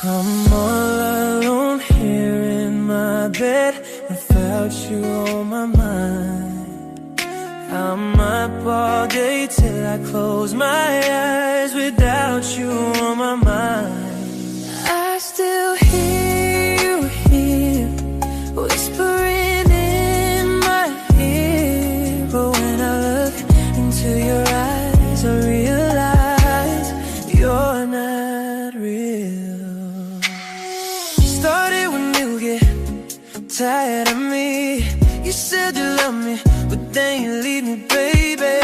I'm all alone here in my bed, without you on my mind. I'm up all day till I close my eyes, without you on my mind. I still hear you here, whispering in my ear. But when I look into your eyes, I realize you're not real. Started when you get tired of me. You said you love me, but then you leave me, baby.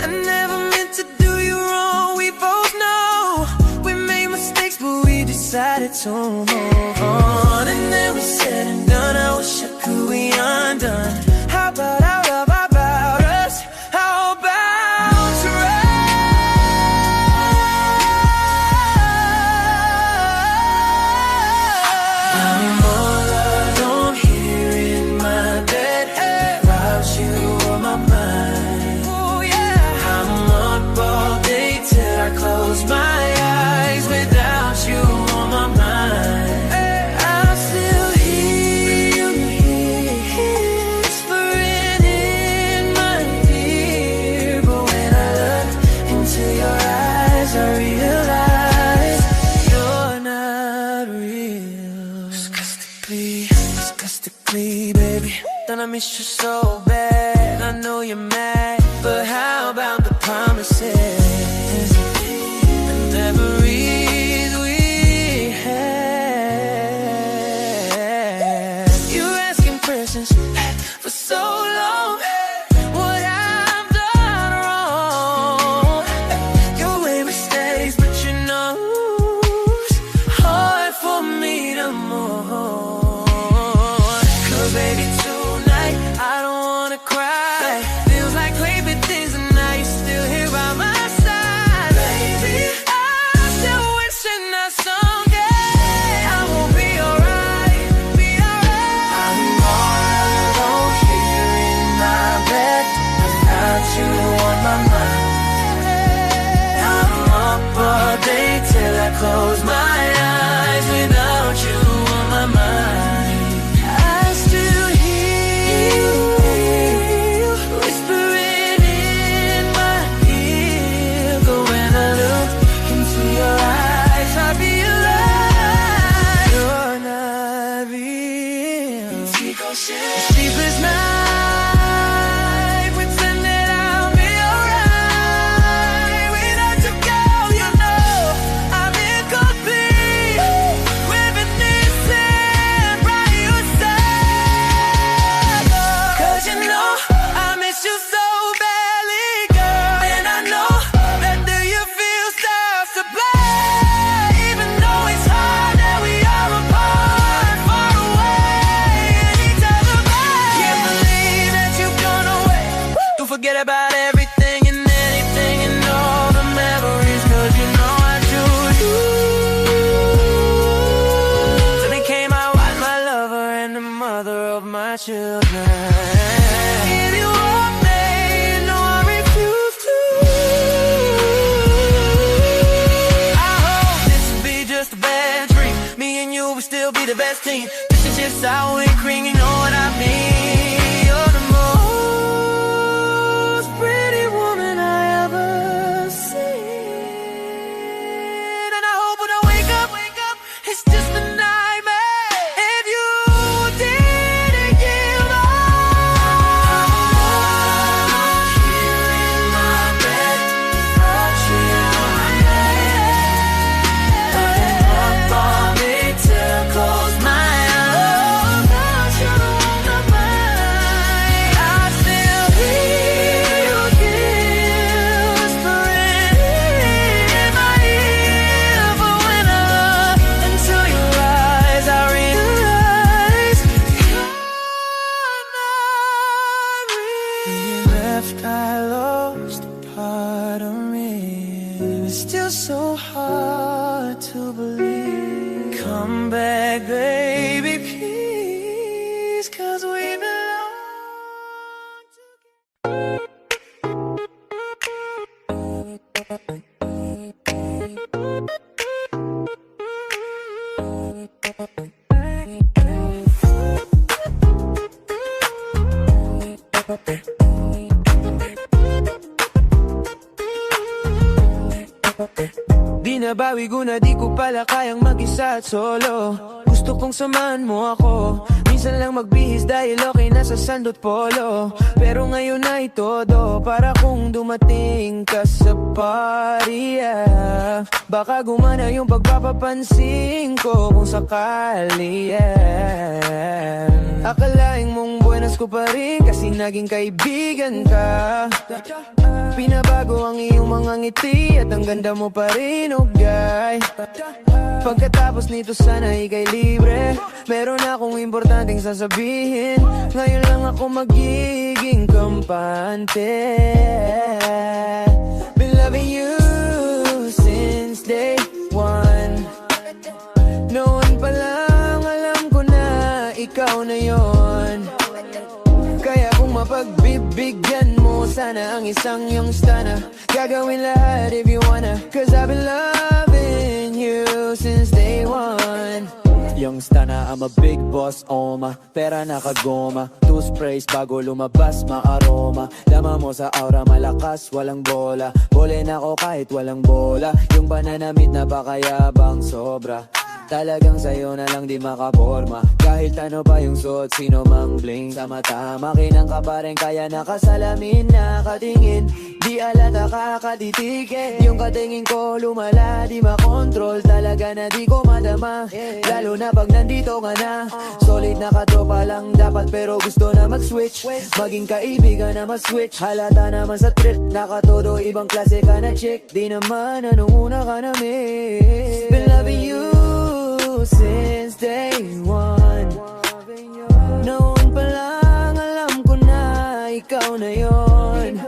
I never meant to do you wrong. We both know we made mistakes, but we decided to move on. And then we said and done. I wish I could be undone. How about our love? How about us? How about close my eyes, without you on my mind. I still hear you whispering in my ear. But when I look into your eyes, I realize you're not real. Disgustingly, baby, then I miss you so bad. I know you're mad, but how about the promises? Memories we had. You asking questions for so long. What I've done wrong? You made mistakes, but you know it's hard for me to move. 'Cause baby, tonight I don't wanna cry. Feels like clay, but there's a night still here by my side, baby. Till I close my eyes, without you on my mind. I still hear you whispering in my ear. But when I look into your eyes, I realize you're not real. Sleepless night, pretend that I'll be alright. Without you, girl, you know I'm incomplete. Reminiscing by your side. 'Cause you know I miss you so badly, girl. And I know that do you feel starts to play. Even though it's hard that we are apart, far away, and each other back. Can't believe that you've gone away. Don't forget about everything and anything and all the memories. 'Cause you know I choose you. So became my wife, my lover, and the mother of my children. If you want me, no, I refuse to. I hope this will be just a bad dream. Me and you will still be the best team. This is just sour and cream, you know what I mean. You're the most pretty woman I ever seen. And I hope when I wake up, it's just a nightmare. If you didn't give up. Here in my bed, without you on my mind. Looking up on me till I close my eyes, without you on my mind. I still hear you whispering in my ear. But when I look into your eyes, I realize you're not real. When you left, I lost a part of me. It's still so hard to believe. Come back, baby, please, 'cause we belong together. Di nabawi ko na di ko pala kayang mag-isa at solo. Gusto kong samahan mo ako, minsan lang magbihis dahil okay na sa sandot polo. Pero ngayon ay todo, para kung dumating ka sa party, yeah. Baka gumana yung pagpapapansin ko kung sakali, yeah. Akalaing mong buenas ko pa rin kasi naging kaibigan ka. Pinabago ang iyong mga ngiti at ang ganda mo pa rin, oh guy. Pagkatapos nito sana ika'y libre, meron akong importanteng sasabihin. Ngayon lang ako magiging kampante. Been loving you since day one. Noon pa lang alam ko na ikaw na yon. Kaya kung mapagbibigyan mo sana ang isang yung stana, gagawin lahat if you wanna, cause I've been loving you since day one. Yung stana, I'm a big boss, oma. Pera nakagoma, two sprays bago lumabas, ma-aroma. Lama mo sa aura, malakas, walang bola. Bole na ako kahit walang bola. Yung bananamit na bakayabang sobra. Talagang sa'yo na lang di makaporma. Kahit ano pa yung suot, sino mang bling sa mata. Makinang ka pa rin kaya nakasalamin, nakatingin. Di alata kakatitigin. Yung katingin ko lumala, di makontrol. Talaga na di ko madama, lalo na pag nandito ka na. Solid na katropa lang dapat pero gusto na mag-switch. Maging kaibigan na mag-switch. Halata naman sa trip, nakatodo ibang klase ka na chick. Di naman anong una ka na miss. Been loving you since day one. Noon pa lang alam ko na ikaw na yon.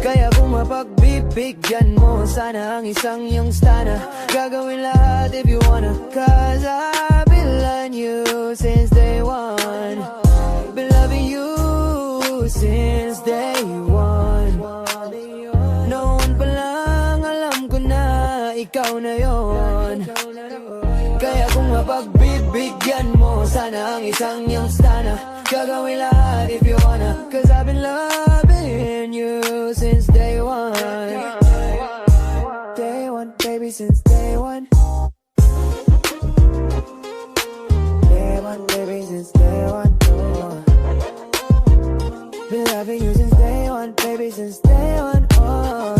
Kaya kung mapagbibigyan mo sana ang isang yung stana, gagawin lahat if you wanna, cause I've been loving you since day one. Been loving you since day one. Noon pa lang alam ko na ikaw na yon. Kaya kung mapagbibigyan mo sana ang isang yung stana, gagawin lahat if you wanna, cause I've been loving you since day one. Day one, baby, since day one. Day one, baby, since day one. Oh. Been loving you since day one, baby, since day one. Oh.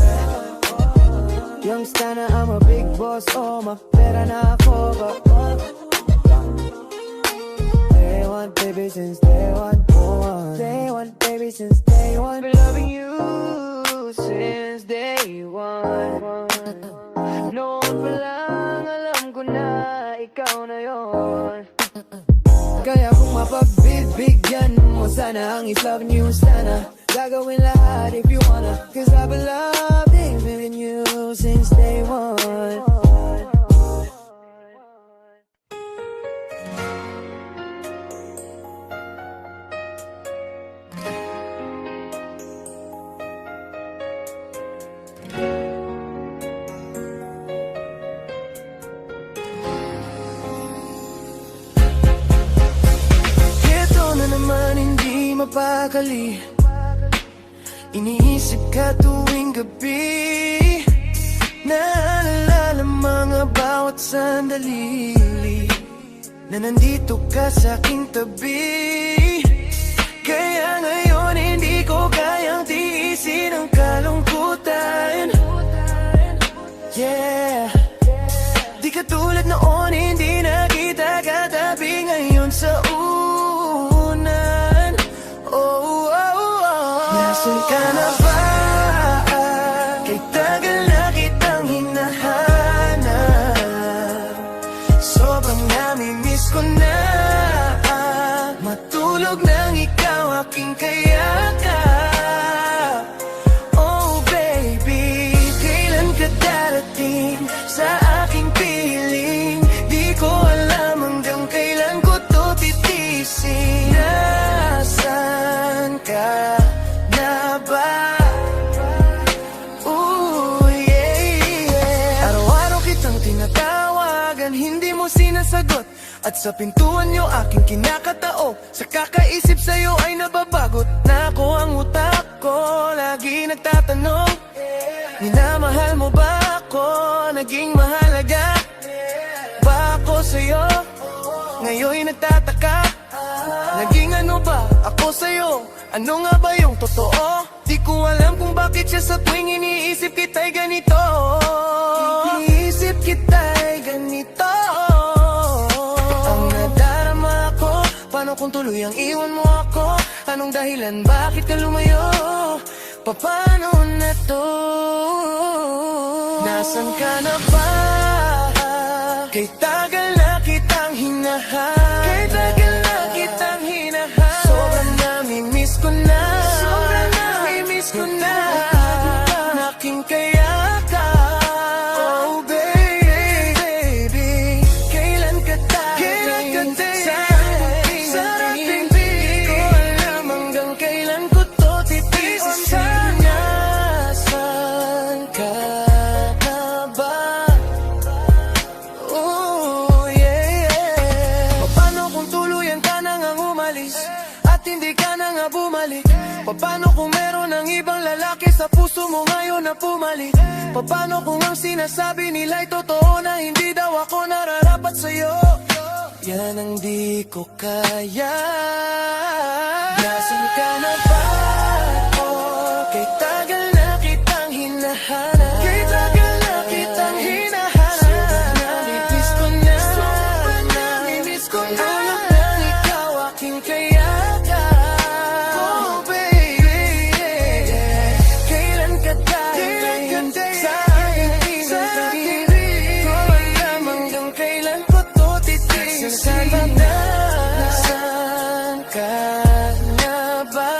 Young stana, I'm a big boss, oh, my pera na ako, oh. Day one, baby, since day one, oh. Day one, baby, since day one. Been loving you since day one. Noon pa lang alam ko na ikaw na yon. Kaya kung mapagbibigyan mo sana ang isang new stana, gagawin lahat if you wanna, cause I've been loving you since day one. Ito na naman hindi mapakali, iniisip ka tuwing gabi. Naalala mga bawat sandali na nandito ka sa aking tabi. Kaya ngayon hindi ko kayang tiisin ang kalungkutan. Yeah, di katulad noon, hindi na kita katabi ngayon sa unan. Oh, oh, oh. Nasaan ka na ba? Kay tagal na kitang hinahanap. Sobrang nami-miss ko na matulog nang ikaw aking kayakap. Oh baby, kailan ka darating sa aking piling? Di ko alam hanggang kailan ko to titisin. Nasaan ka na ba? Ooh, yeah, yeah. Araw-araw kitang tinatawagan, hindi mo sinasagot. At sa pintuan nyo aking kinakatao. Sa kakaisip sa'yo ay nababagot na ako ang utak ko. Lagi nagtatanong, minamahal mo ba ako? naging mahalaga ba ako sa'yo? Ngayon'y nagtataka, naging ano ba ako sa'yo? Ano nga ba yung totoo? Di ko alam kung bakit siya sa tuwing iniisip kita'y ganito. Iniisip kita'y ganito. Ang nadarama ko, paano kung tuluyang iwan mo ako? Anong dahilan, bakit ka lumayo? Paano na to? Nasaan ka na ba? Kay tagal na kitang hinahanap. Kay tagal na kitang hinahanap. Sobrang nami-miss ko na. Sobrang nami-miss ko na. Ang aking kayakap. Oh baby, kailan ka tayo? Kailan ka tayo? Sa ating di ko alam hanggang kailan ko to titiisin. Nasaan ka na ba? Oh yeah. Paano kung tuluyan ka na ngang umalis at hindi ka na nga bumalik? Paano kung meron ng ibang lalaki sa puso mo ngayon na pumalit? Paano kung ang sinasabi nila'y totoo na hindi daw ako nararapat sa'yo? Yan ang di ko kaya. Nasaan ka na ba? Kay tagal na kitang hinahanap. Kay tagal na kitang hinahanap. Sobrang nami-miss ko na. Sobrang nami-miss ko na. Tulad ng ikaw aking kayakap. Oh baby, kailan ka tayo? Sa aking di ko alam hanggang kailan ko to titiisin. Nasaan ka na ba?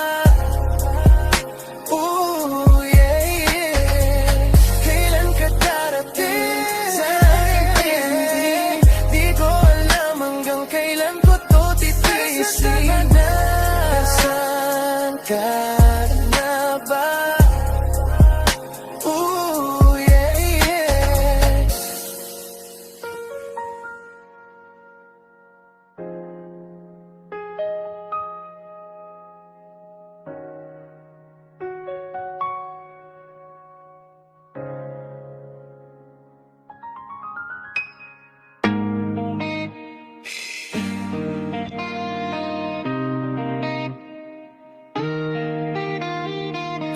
Ooh, yeah. Kailan ka darating sa aking di ko alam hanggang kailan ko to titiisin. Nasaan ka na ba? Ooh, yeah.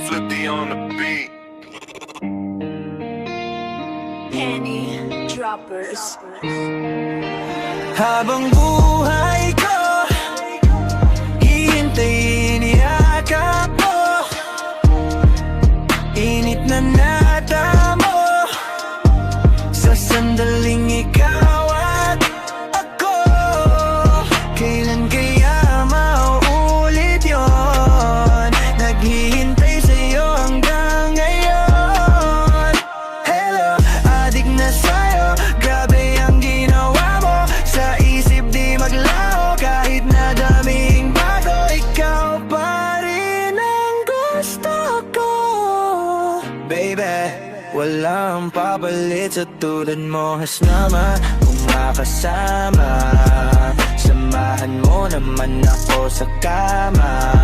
Flippy on the beat. Penny Droppers. Habang buhay ko, hihintayin yakap mo. Init na natamo sa sandaling ikaw at ako. Kailan kaya mauulit yon? Naghihintay sa'yo hanggang ngayon. Hello, adik na sa'yo. Grabe ang ginawa mo. Sa isip di maglaho. Kahit na daming bago, ikaw pa rin ang gusto ko. Baby, walang papalit sa tulad mo. Has naman kung makasama. Samahan mo naman ako sa kama.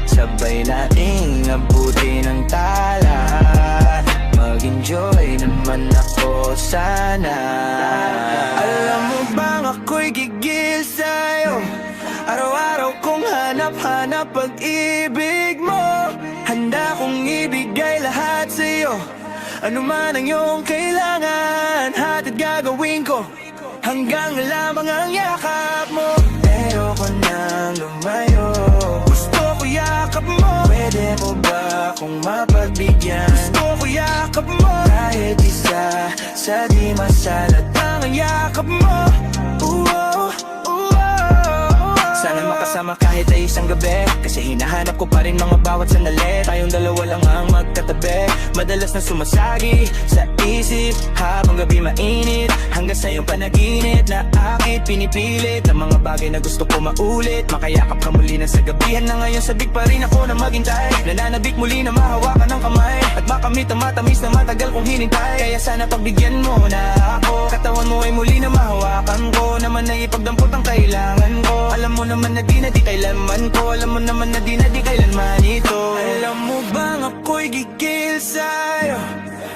Sabay nating abutin ang tala. Mag-enjoy naman ako sana. Alam mo bang ako'y gigil sa'yo? Araw-araw kong hanap-hanap pag-ibig mo. Handa kong ibigay lahat sa'yo. Ano man ang iyong kailangan, hatid gagawin ko. Hanggang lamang ang yakap mo. Ayoko nang lumayo. Gusto ko yakap mo. Pwede mo ba akong mapagbigyan? Gusto ko yakap mo. Kahit isa sa di masalat ang yakap mo. Sana makasama kahit ay isang gabi. Kasi hinahanap ko pa rin mga bawat sandali. Tayong dalawa lang ang magkatabi. Madalas na sumasagi sa isip habang gabi mainit. Hanggang sa iyong panaginip na aking pinipilit. Ang mga bagay na gusto ko maulit. Makayakap ka muli na sa gabihan na ngayon. Sabik pa rin ako na maghintay. Nananabik muli na mahawakan ng kamay. At makamit ang matamis na matagal kong hinintay. Kaya sana pagbigyan mo na ako. Katawan mo ay muli na mahawakan ko. Naman ay ipagdampot ang kailangan ko. Alam mo naman na di kailanman ko. Alam mo naman na di kailanman ito. Alam mo bang ako'y gigil sa'yo?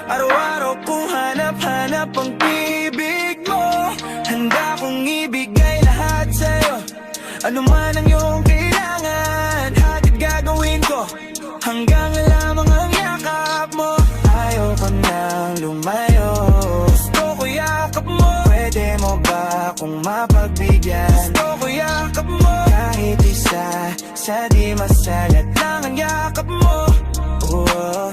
Araw-araw kong hanap-hanap ang pibig mo. Handa kong ibigay lahat sa'yo. Ano man ang iyong kailangan, hatid gagawin ko, hanggang lamang ang yakap mo. Ayaw ko nang lumayo, gusto ko yakap mo. Pwede mo ba akong mapagbigyan? Gusto ko yakap mo. Kahit isa sa di masalat lang ang yakap mo. Oh.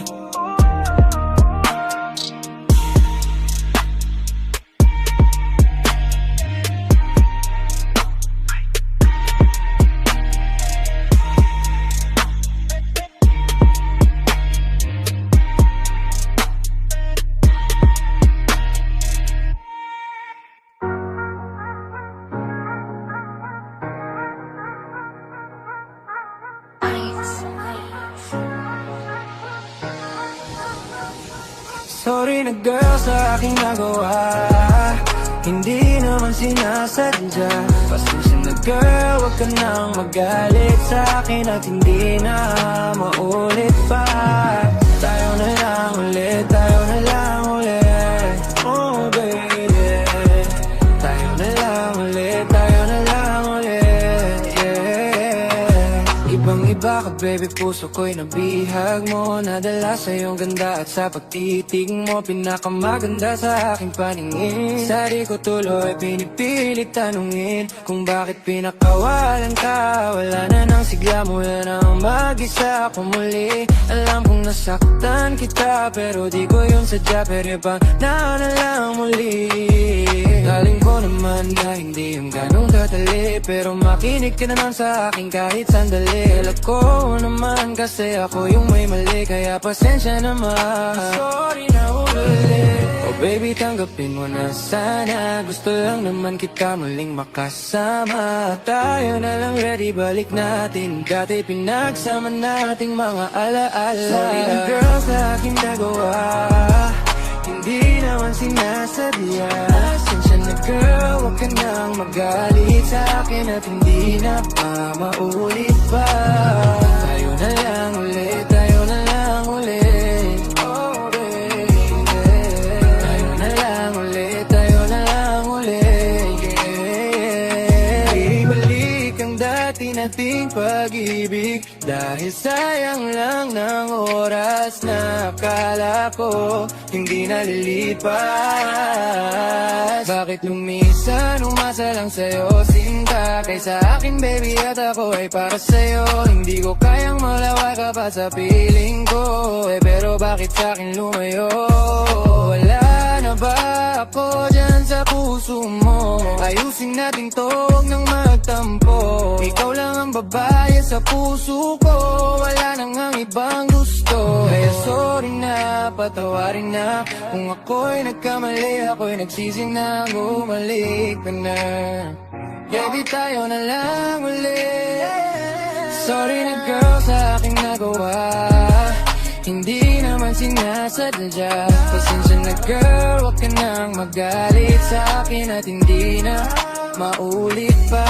Sorry na girl sa aking nagawa, hindi naman sinasadya. Pasensya na girl, wag ka nang magalit sa akin at hindi na maulit pa. Tayo na lang ulit, tayo na lang ulit. Oh baby, tayo na lang ulit, tayo na lang ulit. Yeah. Ibang-iba ka baby, puso ko'y nabihag mo. Nadala sa iyong ganda at sa pagtitig mo, pinakamaganda sa aking paningin. Sa di ko tuloy pinipilit tanungin kung bakit pinakawalan ka. Wala na nang sigla, mula nang mag-isa ako muli. Alam kong nasaktan kita pero di ko yun sadya, pero bang na lang muli. Galing ko naman na hindi yung ganong kadali, pero makinig ka naman sa akin kahit sandali. Alam ko naman kasi ako yung may mali, kaya pasensya naman. Sorry na ulit. Oh baby, tanggapin mo na sana. Gusto lang naman kita muling makasama. Tayo na lang ready, balik natin dati pinagsama nating mga alaala. Sorry na girl sa aking nagawa, hindi naman sinasadya. Pasensya na girl, wag ka nang magalit sa akin at hindi na maulit pa. Tayo na lang ulit, tayo na lang ulit. Oh baby, tayo na lang ulit, tayo na lang ulit. Yeah. Ibalik ang dati nating pag-ibig, dahil sayang lang ng oras na akala ko hindi nalilipas. Bakit lumisan, umasa lang sa'yo sinta, kaysa akin baby at ako ay para sa'yo. Hindi ko kayang malaway ka pa sa piling ko, pero bakit sa'kin lumayo? Wala na ba ako dyan sa puso mo? Ayusin natin to, huwag nang magtampo. Ikaw lang ang babae sa puso ko, wala nang ang ibang gusto. Kaya sorry na, patawarin na kung ako'y nagkamali, ako'y nagsisi na, bumalik ka na. Baby, tayo na lang ulit. Sorry na girl sa aking nagawa, hindi naman sinasadya. Pasensya na girl, wag ka nang magalit sa akin at hindi na maulit pa.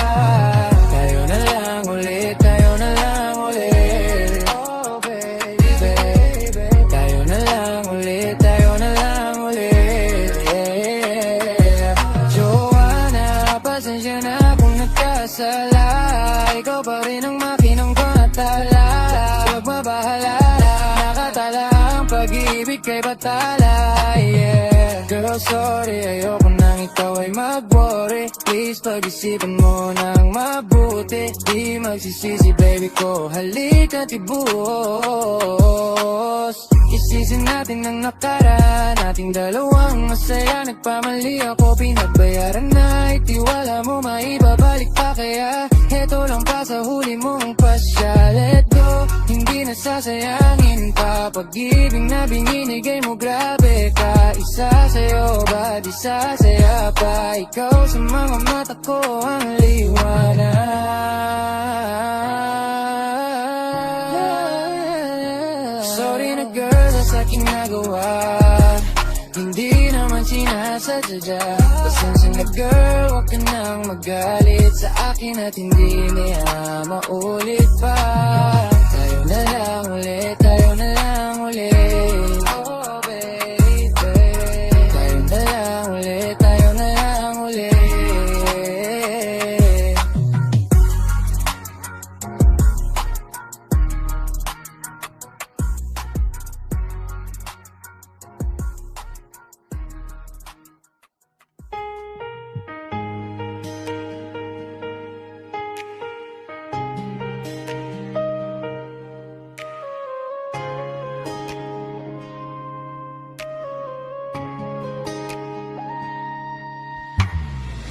Tayo na lang ulit, tayo na lang ulit. Oh baby, baby, tayo na lang ulit, tayo na lang ulit. Yeah. Joanna, pasensya na kung nagkasala, ikaw pa rin ang makinang ko natala. Huwag mabahala, nakatala ang pag-ibig kay batala. Yeah. Girl, sorry, ayoko nang ikaw ay mag-worry. Please, pag-isipan mo nang mabuti. Di magsisisi, baby ko, halika't ibuhos. Isisi natin ang nakaraan, nating dalawang masaya. Nagpamali ako, pinagbayaran na. Itiwala mo, maibabalik pa, kaya heto lang pa sa huli mong pasya. Let go, hindi na sasayangin pa. Pag-ibig na binibigay mo, grabe ka. Isa sa'yo, ba't di sasaya pa? Ikaw sa mga mata ko ang liwanag. Sorry na girl sa aking nagawa, hindi naman sinasadya. Pasensya na girl, wag ka nang magalit sa akin at hindi niya maulit pa. Tayo na lang ulit, tayo na lang ulit. Oh baby,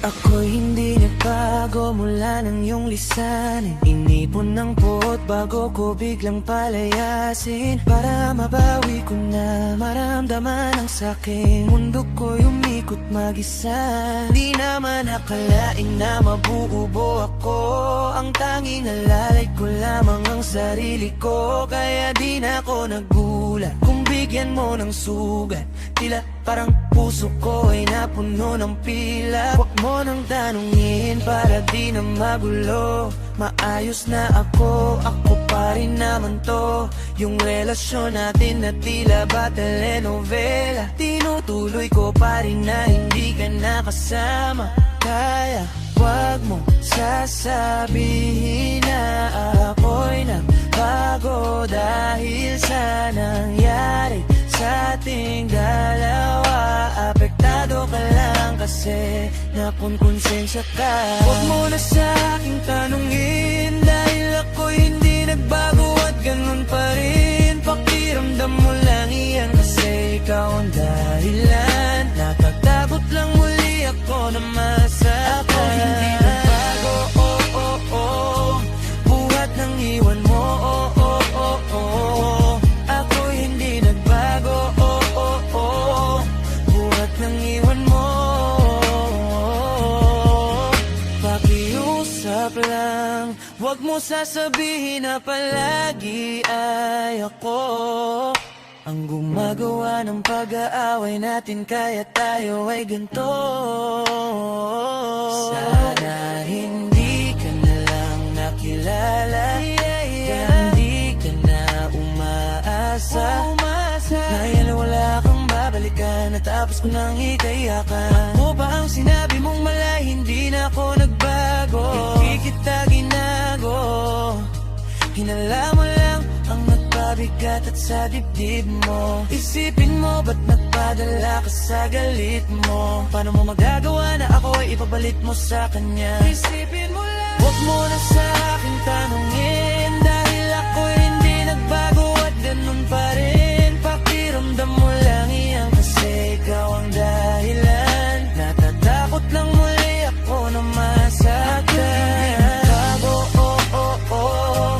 Ako'y hindi nagbago mula ng iyong lisanin. Inipon ng puot bago ko biglang palayasin, para mabawi ko na maramdaman ang saking mundo ko'y umikot mag-isa. Di naman akalaing na mabubuo ako, ang tanging alalay ko lamang ang sarili ko. Kaya di na ako nagulat kung bigyan mo ng sugat. Tila parang puso ko ay napuno ng pila. Huwag mo nang tanungin para di na magulo. Maayos na ako pa rin naman to. Yung relasyon natin na tila ba telenovela, tinutuloy ko pa rin na hindi ka nakasama. Kaya wag mo sasabihin na ako'y nagbago dahil sa nangyari sa ating dalawa. Apektado ka lang kasi nakunkonsensya ka. Huwag mo na sa aking tanungin, dahil ako'y hindi nagbago at ganun pa rin. Pakiramdam mo lang iyan kasi ikaw ang dahilan. Natatakot lang muli ako na masaktan. Ako'y hindi nagbago, oh, oh, oh. Buhat ng iwan mo, oh, oh, oh, oh. Ako'y hindi nagbago, oh, oh, oh. Buhat ng iwan mo. Pakiusap lang, huwag mo sasabihin na palagi ay ako ang gumagawa ng pag-aaway natin, kaya tayo ay ganito. Sana hindi ka na lang nakilala, hindi ka na umaasa, dahil wala kang babalikan, natapos ko nang ikayakan. Mo ba ang sinabi mong mala, hindi na ako nagbago, hindi kita ginago. Hinala mo lang ang nagpabigat at sa dibdib mo. Isipin mo, ba't nagpadala ka sa galit mo? Paano mo magagawa na ako ay ipabalit mo sa kanya? Isipin mo lang, huwag mo na sa akin tanungin, dahil ako'y hindi nagbago at ganun pa rin. Pakiramdam mo lang iyan kasi ikaw ang dahilan. Natatakot lang muli ako na masaktan. Bago, oh, oh, oh.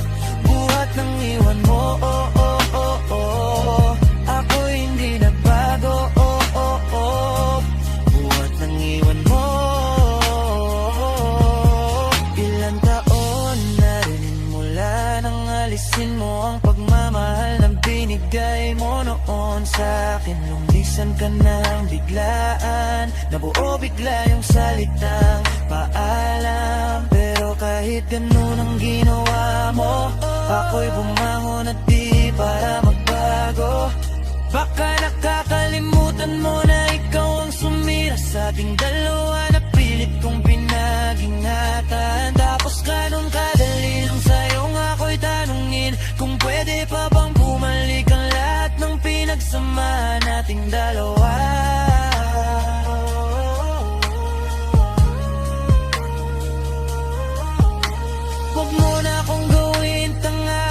Buhat ng iwan mo, oh, oh, oh, oh. Ako'y hindi nagbago, oh, oh, oh. Buhat ng iwan mo. Ilang taon na rin mula nang alisin mo ang pagmamahal na binigay mo noon sa'kin. Lumisan ka ng biglaan, nabuo bigla yung salitang paalam. Pero kahit ganun ang ginawa mo, ako'y bumangon at di para magbago. Baka nakakalimutan mo na ikaw ang sumira sa ating dalawa, na pilit kong pinag-ingatan. Tapos ganun kadali lang sa'yo ako'y tanungin kung pwede pa bang bumalik ang lahat ng pinagsama nating dalawa. Huwag mo na akong gawin tanga,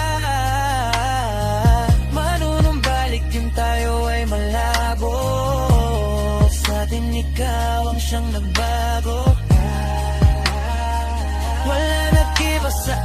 manunumbalik yung tayo ay malabo. Sa atin ikaw ang siyang nagbago, wala nag-iba sa